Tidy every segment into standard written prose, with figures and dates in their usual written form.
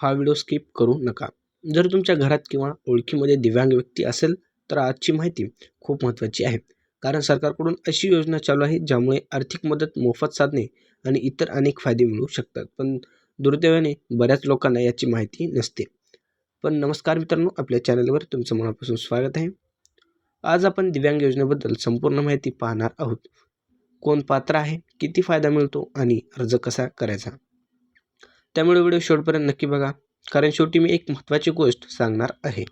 हा video skip करू नका। जर तुमच्या घरात किंवा ओळखीमध्ये दिव्यांग व्यक्ती असेल तर आजची माहिती खूप महत्त्वाची आहे, कारण सरकारकडून अशी योजना चालू आहे ज्यामुळे आर्थिक मदत, मोफत साधने आणि इतर अनेक फायदे मिळू शकतात. पण दुर्दैवाने बऱ्याच लोकांना याची माहिती नसते. पण नमस्कार मित्रांनो, आपल्या चॅनलवर तुमचं मनापासून स्वागत आहे. आज आपण दिव्यांग योजनेबद्दल संपूर्ण माहिती पाहणार आहोत. कोण पात्र आहे, किती फायदा मिळतो आणि अर्ज कसा करायचा. त्यामुळे व्हिडिओ शेवटपर्यंत नक्की बघा, कारण शेवटी मी एक महत्त्वाची गोष्ट सांगणार आहे.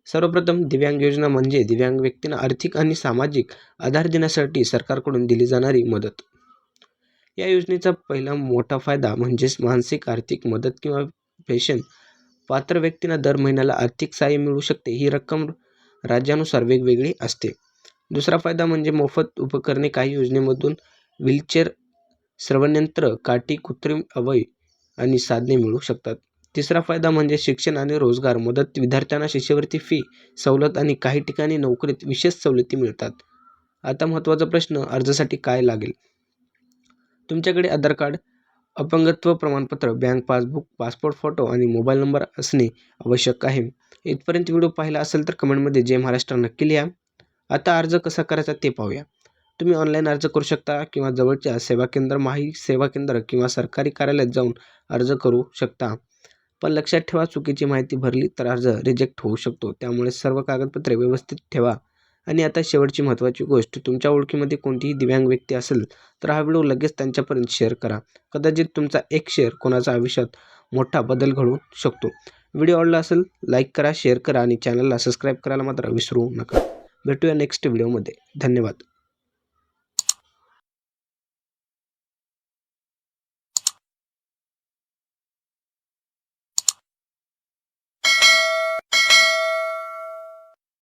सर्वप्रथम, दिव्यांग योजना म्हणजे दिव्यांग व्यक्तींना आर्थिक आणि सामाजिक आधार देण्यासाठी सरकारकडून दिली जाणारी मदत. या योजनेचा पहिला मोठा फायदा म्हणजेच मानसिक आर्थिक मदत किंवा पेन्शन. पात्र व्यक्तींना दर महिन्याला आर्थिक सहाय्य मिळू शकते. ही रक्कम राज्यानुसार वेगवेगळी असते. दुसरा फायदा म्हणजे मोफत उपकरणे. काही योजनेमधून व्हीलचेअर, श्रवणयंत्र, काठी, कृत्रिम अवयव आणि साधने मिळू शकतात. तिसरा फायदा म्हणजे शिक्षण आणि रोजगार मदत. विद्यार्थ्यांना शिष्यवृत्ती, फी सवलत आणि काही ठिकाणी नोकरीत विशेष सवलती मिळतात. आता महत्त्वाचा प्रश्न, अर्जासाठी काय लागेल? तुमच्याकडे आधार कार्ड, अपंगत्व प्रमाणपत्र, बँक पासबुक, पासपोर्ट फोटो आणि मोबाईल नंबर असणे आवश्यक आहे. इथपर्यंत व्हिडिओ पाहिला असेल तर कमेंटमध्ये जय महाराष्ट्र नक्की लिहा. आता अर्ज कसा करायचा ते पाहूया. तुम्ही ऑनलाईन अर्ज करू शकता किंवा जवळच्या सेवा केंद्र, माही सेवा केंद्र किंवा सरकारी कार्यालयात जाऊन अर्ज करू शकता. पण लक्षात ठेवा, चुकीची माहिती भरली तर अर्ज रिजेक्ट होऊ शकतो. त्यामुळे सर्व कागदपत्रे व्यवस्थित ठेवा. आणि आता शेवटची महत्त्वाची गोष्ट, तुमच्या ओळखीमध्ये कोणतीही दिव्यांग व्यक्ती असेल तर हा व्हिडिओ लगेच त्यांच्यापर्यंत शेअर करा. कदाचित तुमचा एक शेअर कोणाच्या आयुष्यात मोठा बदल घडवू शकतो. व्हिडिओ आवडला असेल लाईक करा, शेअर करा आणि चॅनलला सबस्क्राईब करायला मात्र विसरू नका. भेटूया नेक्स्ट व्हिडिओमध्ये. धन्यवाद.